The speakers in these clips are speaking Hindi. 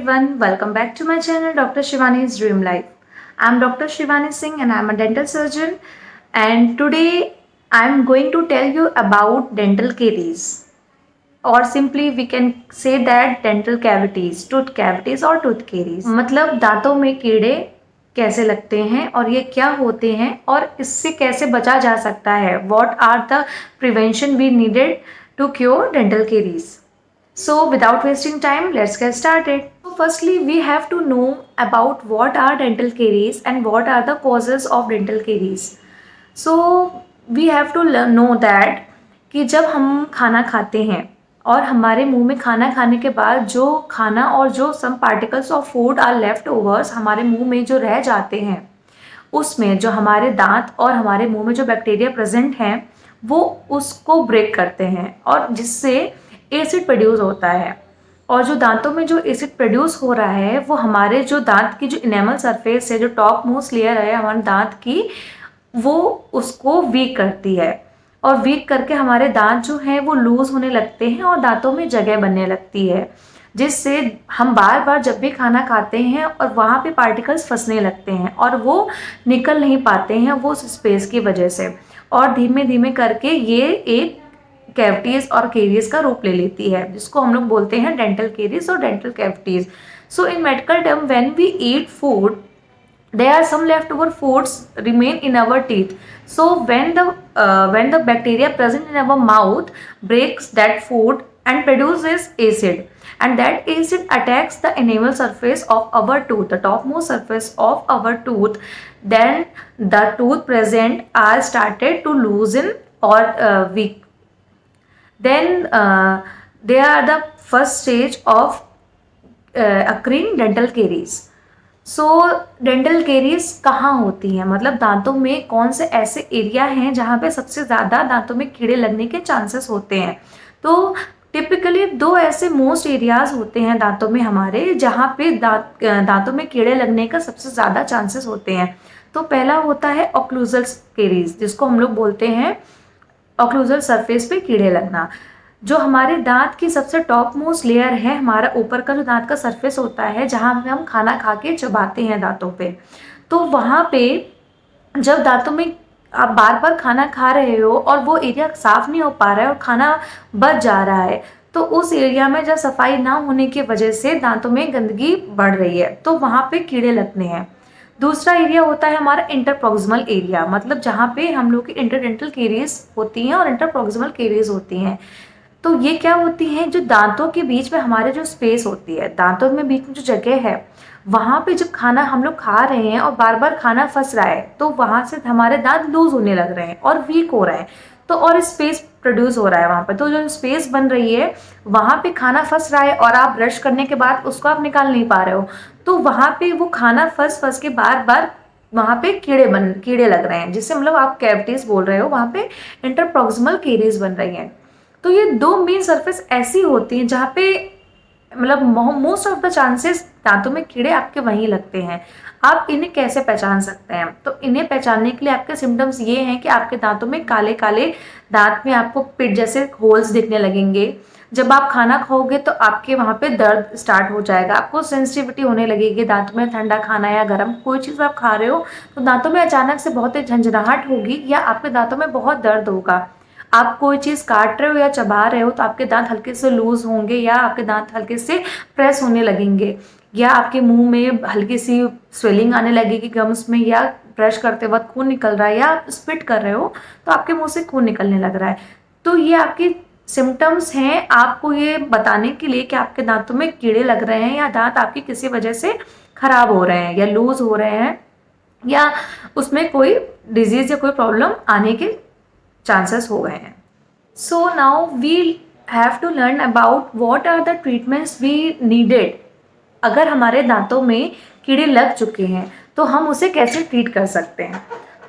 everyone, welcome back to my channel Dr. Shivani's Dream Life. I'm Dr. Shivani Singh and I'm a dental surgeon, and today I'm going to tell you about dental caries, or simply we can say that dental cavities, tooth cavities or tooth caries. मतलब दांतों में कीड़े कैसे लगते हैं और ये क्या होते हैं और इससे कैसे बचा जा सकता है. What are the prevention we needed to cure dental caries? So without wasting time, let's get started. So firstly, we have to know about what are dental caries and what are the causes of dental caries. So we have to know that कि जब हम खाना खाते हैं और हमारे मुंह में खाना खाने के बाद जो खाना और जो some particles of food are leftovers हमारे मुंह में जो रह जाते हैं, उसमें जो हमारे दांत और हमारे मुंह में जो बैक्टीरिया प्रेजेंट हैं वो उसको ब्रेक करते हैं और जिससे एसिड प्रोड्यूस होता है. और जो दांतों में जो एसिड प्रोड्यूस हो रहा है वो हमारे जो दांत की जो इनेमल सरफेस है, जो टॉप मोस्ट लेयर है हमारे दांत की, वो उसको वीक करती है. और वीक करके हमारे दांत जो हैं वो लूज होने लगते हैं और दांतों में जगह बनने लगती है, जिससे हम बार बार जब भी खाना खाते हैं और वहाँ पे पार्टिकल्स फंसने लगते हैं और वो निकल नहीं पाते हैं वो स्पेस की वजह से, और धीमे धीमे करके ये एक कैविटीज और केरीज का रूप ले लेती है, जिसको हम लोग बोलते हैं डेंटल केरीज और dental cavities. So in medical term when we eat food, there are some leftover foods remain in our teeth. So when the bacteria present in our mouth breaks that food and produces acid, and that acid attacks the enamel surface of our tooth, the topmost surface of our tooth, then the tooth present are started to loosen or weak. Then they are the first stage of occurring dental caries. So dental caries कहाँ होती हैं, मतलब दांतों में कौन से ऐसे एरिया हैं जहाँ पे सबसे ज़्यादा दांतों में कीड़े लगने के चांसेस होते हैं. तो टिपिकली दो ऐसे मोस्ट एरियाज होते हैं दांतों में हमारे जहाँ पे दांतों में कीड़े लगने का सबसे ज़्यादा चांसेस होते हैं. तो पहला होता है ऑक्लूजल केरीज, जिसको हम लोग बोलते हैं ऑक्लूजल सरफेस पे कीड़े लगना. जो हमारे दांत की सबसे टॉप मोस्ट लेयर है, हमारा ऊपर का जो दांत का सरफेस होता है जहाँ पे हम खाना खा के चबाते हैं दांतों पे, तो वहाँ पे जब दांतों में आप बार बार खाना खा रहे हो और वो एरिया साफ नहीं हो पा रहा है और खाना बच जा रहा है, तो उस एरिया में जब सफाई ना होने की वजह से दांतों में गंदगी बढ़ रही है, तो वहाँ पे कीड़े लगते हैं. दूसरा एरिया होता है हमारा इंटरप्रॉक्सिमल एरिया, मतलब जहाँ पे हम लोग की इंटरडेंटल केरीज होती हैं और इंटरप्रॉक्सिमल केरीज होती हैं. तो ये क्या होती है, जो दांतों के बीच में हमारे जो स्पेस होती है, दांतों में बीच में जो जगह है, वहाँ पे जब खाना हम लोग खा रहे हैं और बार बार खाना फंस रहा है, तो वहाँ से हमारे दांत लूज होने लग रहे हैं और वीक हो रहे हैं, तो और स्पेस प्रोड्यूस हो रहा है वहाँ पे. तो जो स्पेस बन रही है वहाँ पे खाना फंस रहा है और आप ब्रश करने के बाद उसको आप निकाल नहीं पा रहे हो, तो वहाँ पे वो खाना फंस के बार बार वहाँ पे कीड़े लग रहे हैं, जिससे मतलब आप कैविटीज बोल रहे हो, वहाँ पे इंटरप्रॉक्सिमल केरीज बन रही हैं. तो ये दो मेन सरफेस ऐसी होती हैं जहाँ पे मतलब मोस्ट ऑफ द चांसेस दांतों में कीड़े आपके वहीं लगते हैं. आप इन्हें कैसे पहचान सकते हैं, तो इन्हें पहचानने के लिए आपके सिम्टम्स ये हैं कि आपके दांतों में काले काले दांत में आपको पिट जैसे होल्स दिखने लगेंगे. जब आप खाना खाओगे तो आपके वहाँ पे दर्द स्टार्ट हो जाएगा, आपको सेंसिटिविटी होने लगेगी दांतों में. ठंडा खाना या गर्म कोई चीज़ आप खा रहे हो तो दांतों में अचानक से बहुत ही झंझनाहट होगी या आपके दांतों में बहुत दर्द होगा. आप कोई चीज़ काट रहे हो या चबा रहे हो तो आपके दांत हल्के से लूज होंगे या आपके दांत हल्के से प्रेस होने लगेंगे, या आपके मुंह में हल्की सी स्वेलिंग आने लगेगी गम्स में, या ब्रश करते वक्त खून निकल रहा है, या आप स्पिट कर रहे हो तो आपके मुंह से खून निकलने लग रहा है. तो ये आपकी सिम्टम्स हैं आपको ये बताने के लिए कि आपके दांतों में कीड़े लग रहे हैं या दांत आपकी किसी वजह से खराब हो रहे हैं या लूज हो रहे हैं या उसमें कोई डिजीज या कोई प्रॉब्लम आने के चांसेस हो गए हैं. So now we have to learn about what are the treatments we needed. अगर हमारे दांतों में कीड़े लग चुके हैं तो हम उसे कैसे ट्रीट कर सकते हैं.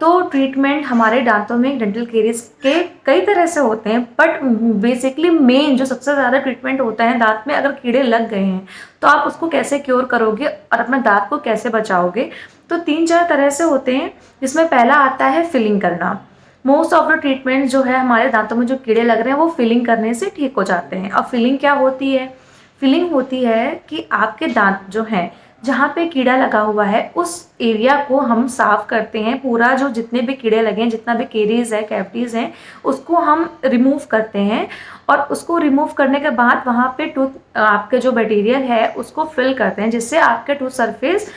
तो ट्रीटमेंट हमारे दांतों में डेंटल केरीज के कई तरह से होते हैं, बट बेसिकली मेन जो सबसे ज़्यादा ट्रीटमेंट होता है दांत में अगर कीड़े लग गए हैं तो आप उसको कैसे क्योर करोगे और अपने दांत को कैसे बचाओगे. तो 3-4 तरह से होते हैं, जिसमें पहला आता है फिलिंग करना. मोस्ट ऑफ द ट्रीटमेंट जो है हमारे दांतों में जो कीड़े लग रहे हैं वो फिलिंग करने से ठीक हो जाते हैं. अब फिलिंग क्या होती है, फिलिंग होती है कि आपके दांत जो हैं, जहाँ पे कीड़ा लगा हुआ है उस एरिया को हम साफ करते हैं। पूरा जो जितने भी कीड़े लगे हैं, जितना भी केरीज है, कैविटीज़ हैं, उसको हम रिमूव करते हैं। और उसको रिमूव करने के बाद वहाँ पे टूथ आपके जो मटेरियल है उसको फिल करते हैं, जिससे आपके टूथ सरफेस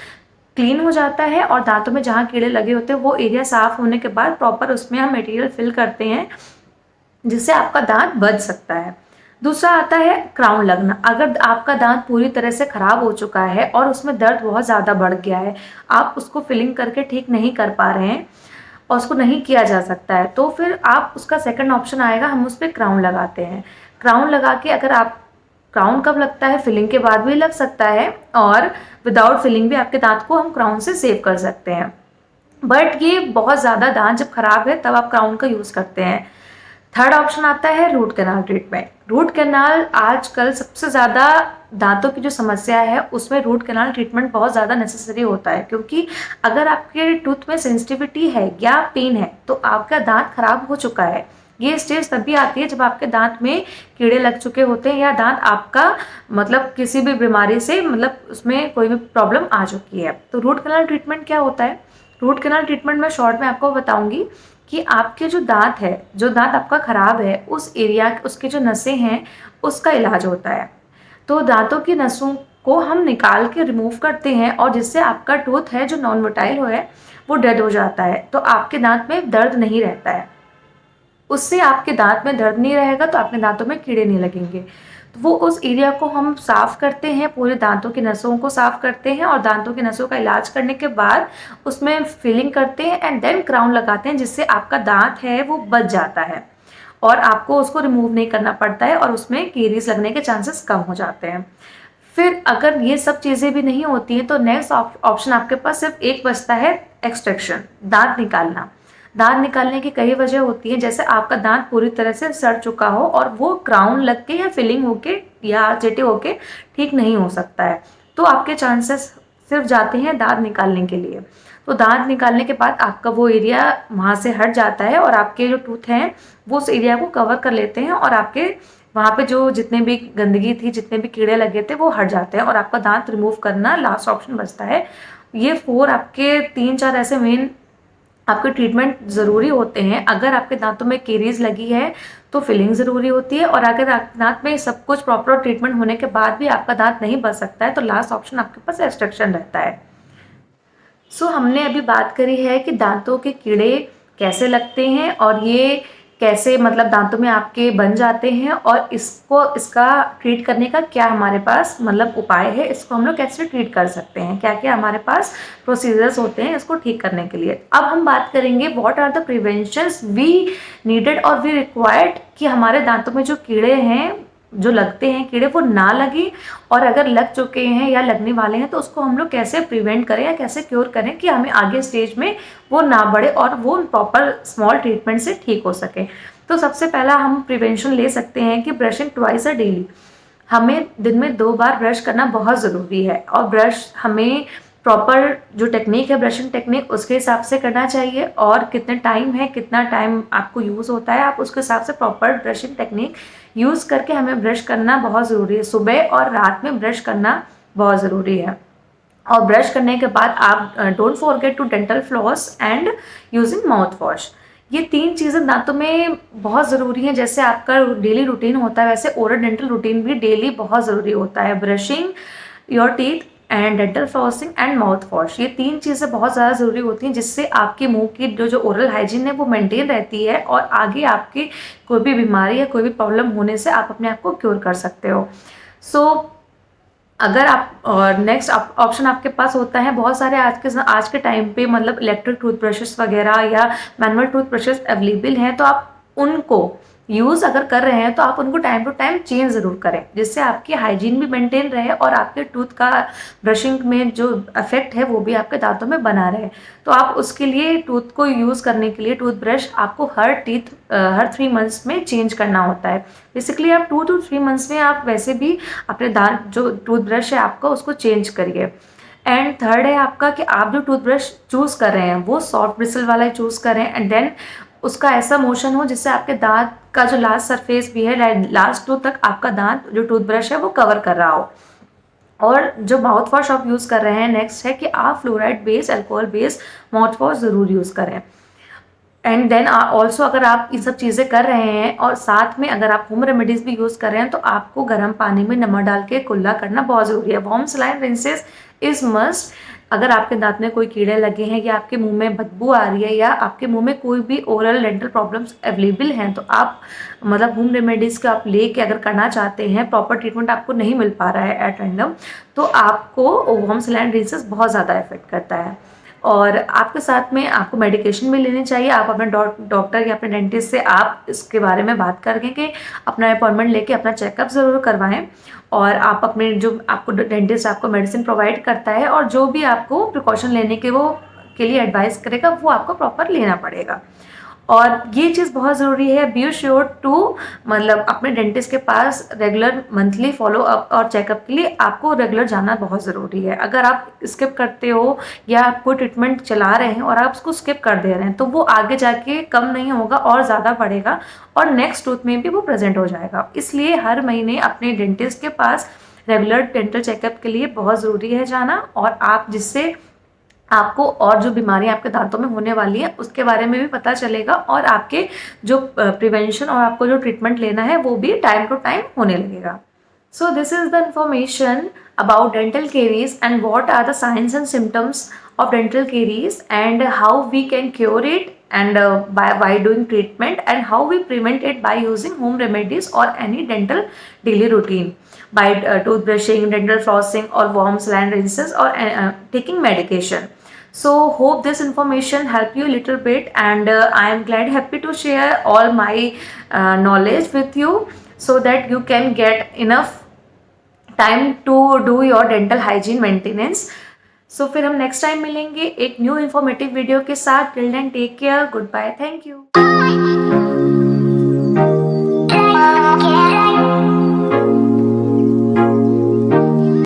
क्लीन हो जाता है। और दांतों में जहाँ कीड़े लगे होते हैं वो एरिया साफ होने के बाद प्रॉपर उसमें हम मटेरियल फिल करते हैं, जिससे आपका दांत बच सकता है। दूसरा आता है क्राउन लगना। अगर आपका दांत पूरी तरह से खराब हो चुका है और उसमें दर्द बहुत ज़्यादा बढ़ गया है, आप उसको फिलिंग करके ठीक नहीं कर पा रहे हैं और उसको नहीं किया जा सकता है, तो फिर आप उसका सेकंड ऑप्शन आएगा, हम उस पर क्राउन लगाते हैं। क्राउन लगा के अगर आप क्राउन कब लगता है, फिलिंग के बाद भी लग सकता है और विदाउट फिलिंग भी आपके दांत को हम क्राउन से सेव कर सकते हैं। बट ये बहुत ज़्यादा दांत जब खराब है तब आप क्राउन का यूज़ करते हैं। थर्ड ऑप्शन आता है root canal treatment. Root canal आजकल सबसे ज़्यादा दांतों की जो समस्या है उसमें रूट कैनाल ट्रीटमेंट बहुत ज़्यादा नेसेसरी होता है, क्योंकि अगर आपके टूथ में सेंसिटिविटी है या पेन है तो आपका दांत खराब हो चुका है। ये स्टेज तभी आती है जब आपके दांत में कीड़े लग चुके होते हैं या दांत आपका मतलब किसी भी बीमारी से मतलब उसमें कोई भी प्रॉब्लम आ चुकी है। तो रूट कैनाल ट्रीटमेंट क्या होता है? रूट कैनाल ट्रीटमेंट में शॉर्ट में आपको बताऊंगी कि आपके जो दांत है, जो दांत आपका खराब है उस एरिया, उसके जो नसें हैं उसका इलाज होता है। तो दांतों की नसों को हम निकाल के रिमूव करते हैं और जिससे आपका टूथ है जो नॉन मोटाइल है वो डेड हो जाता है, तो आपके दांत में दर्द नहीं रहता है। उससे आपके दांत में दर्द नहीं रहेगा तो आपके दांतों में कीड़े नहीं लगेंगे। तो वो उस एरिया को हम साफ करते हैं, पूरे दांतों की नसों को साफ करते हैं और दांतों की नसों का इलाज करने के बाद उसमें फिलिंग करते हैं एंड देन क्राउन लगाते हैं, जिससे आपका दांत है वो बच जाता है और आपको उसको रिमूव नहीं करना पड़ता है और उसमें कीरीज लगने के चांसेस कम हो जाते हैं। फिर अगर ये सब चीज़ें भी नहीं होती हैं तो नेक्स्ट ऑप्शन आपके पास सिर्फ एक बचता है, एक्सट्रैक्शन, दांत निकालना। दांत निकालने की कई वजह होती है, जैसे आपका दांत पूरी तरह से सड़ चुका हो और वो क्राउन लग के या फिलिंग होके या चेटे होके ठीक नहीं हो सकता है, तो आपके चांसेस सिर्फ जाते हैं दांत निकालने के लिए। तो दांत निकालने के बाद आपका वो एरिया वहाँ से हट जाता है और आपके जो टूथ हैं वो उस एरिया को कवर कर लेते हैं और आपके वहाँ पे जो जितने भी गंदगी थी, जितने भी कीड़े लगे थे वो हट जाते हैं और आपका दांत रिमूव करना लास्ट ऑप्शन बचता है। ये 4 आपके 3-4 ऐसे मेन आपके ट्रीटमेंट ज़रूरी होते हैं। अगर आपके दांतों में केरीज लगी है तो फिलिंग ज़रूरी होती है, और अगर आपके दांत में सब कुछ प्रॉपर ट्रीटमेंट होने के बाद भी आपका दांत नहीं बच सकता है तो लास्ट ऑप्शन आपके पास एक्सट्रैक्शन रहता है। हमने अभी बात करी है कि दांतों के कीड़े कैसे लगते हैं और ये कैसे मतलब दांतों में आपके बन जाते हैं और इसका ट्रीट करने का क्या हमारे पास मतलब उपाय है, इसको हम लोग कैसे ट्रीट कर सकते हैं, क्या क्या हमारे पास प्रोसीजर्स होते हैं इसको ठीक करने के लिए। अब हम बात करेंगे what are the preventions we needed और वी रिक्वायर्ड, कि हमारे दांतों में जो कीड़े हैं, जो लगते हैं कीड़े, वो ना लगे, और अगर लग चुके हैं या लगने वाले हैं तो उसको हम लोग कैसे प्रिवेंट करें या कैसे क्योर करें कि हमें आगे स्टेज में वो ना बढ़े और वो प्रॉपर स्मॉल ट्रीटमेंट से ठीक हो सके। तो सबसे पहला हम प्रिवेंशन ले सकते हैं कि ब्रशिंग ट्वाइस अ डेली। हमें दिन में 2 बार ब्रश करना बहुत ज़रूरी है और ब्रश हमें प्रॉपर जो टेक्निक है ब्रशिंग टेक्निक उसके हिसाब से करना चाहिए, और कितने टाइम है, कितना टाइम आपको यूज़ होता है, आप उसके हिसाब से प्रॉपर ब्रशिंग टेक्निक यूज़ करके हमें ब्रश करना बहुत ज़रूरी है। सुबह और रात में ब्रश करना बहुत ज़रूरी है। और ब्रश करने के बाद आप don't forget to dental floss and using mouthwash. ये 3 चीज़ें दांतों में बहुत ज़रूरी हैं। जैसे आपका डेली रूटीन होता है वैसे ओरल डेंटल रूटीन भी डेली बहुत ज़रूरी होता है। Brushing your teeth and dental flossing and mouth wash, ये 3 चीज़ें बहुत ज़्यादा ज़रूरी होती हैं, जिससे आपके मुंह की जो ओरल हाइजीन है वो मेंटेन रहती है और आगे आपकी कोई भी बीमारी या कोई भी प्रॉब्लम होने से आप अपने आप को क्योर कर सकते हो। अगर आप और नेक्स्ट ऑप्शन आपके पास होता है, बहुत सारे आज के टाइम पे मतलब इलेक्ट्रिक टूथब्रशेस वगैरह या मैनुअल टूथब्रशेस अवेलेबल हैं, तो आप उनको यूज़ अगर कर रहे हैं तो आप उनको टाइम टू टाइम चेंज ज़रूर करें, जिससे आपकी हाइजीन भी मेंटेन रहे और आपके टूथ का ब्रशिंग में जो इफेक्ट है वो भी आपके दांतों में बना रहे। तो आप उसके लिए टूथ को यूज़ करने के लिए टूथब्रश आपको हर 3 मंथ्स में चेंज करना होता है। बेसिकली आप 2 to 3 मंथ्स में आप वैसे भी अपने दांत जो टूथब्रश है आपका उसको चेंज करिए। एंड थर्ड है आपका कि आप जो टूथब्रश चूज़ कर रहे हैं वो सॉफ्ट ब्रिसल वाला चूज़ करें एंड देन उसका ऐसा मोशन हो जिससे आपके दांत का जो लास्ट सरफेस भी है, लास्ट टूथ तक आपका दांत जो टूथब्रश है वो कवर कर रहा हो। और जो माउथ वॉश आप यूज़ कर रहे हैं, नेक्स्ट है कि आप fluoride base, alcohol base mouth wash ज़रूर यूज़ करें। एंड देन ऑल्सो अगर आप ये सब चीज़ें कर रहे हैं और साथ में अगर आप होम रेमेडीज़ भी यूज़ कर रहे हैं, तो आपको गर्म पानी में नमक डाल के कुल्ला करना बहुत ज़रूरी है। Warm saline rinses is must. अगर आपके दांत में कोई कीड़े लगे हैं या आपके मुंह में बदबू आ रही है या आपके मुंह में कोई भी ओरल डेंटल प्रॉब्लम्स अवेलेबल हैं, तो आप मतलब होम रेमेडीज़ को आप लेके अगर करना चाहते हैं, प्रॉपर ट्रीटमेंट आपको नहीं मिल पा रहा है एट रैंडम, तो आपको वार्म सलाइन रिंसेस बहुत ज़्यादा इफेक्ट करता है। और आपके साथ में आपको मेडिकेशन भी लेनी चाहिए। आप अपने डॉक्टर या अपने डेंटिस्ट से आप इसके बारे में बात करके कि अपना अपॉइंटमेंट लेके अपना चेकअप ज़रूर करवाएं। और आप अपने जो आपको डेंटिस्ट आपको मेडिसिन प्रोवाइड करता है और जो भी आपको प्रिकॉशन लेने के लिए एडवाइस करेगा, वो आपको प्रॉपर लेना पड़ेगा। और ये चीज़ बहुत ज़रूरी है, बी श्योर टू मतलब अपने डेंटिस्ट के पास रेगुलर मंथली फॉलोअप और चेकअप के लिए आपको रेगुलर जाना बहुत ज़रूरी है। अगर आप स्किप करते हो या आप कोई ट्रीटमेंट चला रहे हैं और आप उसको स्किप कर दे रहे हैं, तो वो आगे जाके कम नहीं होगा और ज़्यादा बढ़ेगा और नेक्स्ट टूथ में भी वो प्रेजेंट हो जाएगा। इसलिए हर महीने अपने डेंटिस्ट के पास रेगुलर डेंटल चेकअप के लिए बहुत ज़रूरी है जाना। और आप जिससे आपको और जो बीमारियां आपके दांतों में होने वाली है उसके बारे में भी पता चलेगा और आपके जो प्रिवेंशन और आपको जो ट्रीटमेंट लेना है वो भी टाइम टू टाइम होने लगेगा। So this is the information about dental caries and what are the signs and symptoms of dental caries and how we can cure it and by doing treatment and how we prevent it by using home remedies or any dental daily routine by toothbrushing, dental flossing or warm saline rinses or taking medication. So hope this information help you a little bit and I am glad happy to share all my knowledge with you so that you can get enough time to do your dental hygiene maintenance. So फिर हम नेक्स्ट टाइम मिलेंगे एक न्यू इन्फॉर्मेटिव वीडियो के साथ। Till then take care, goodbye, thank you.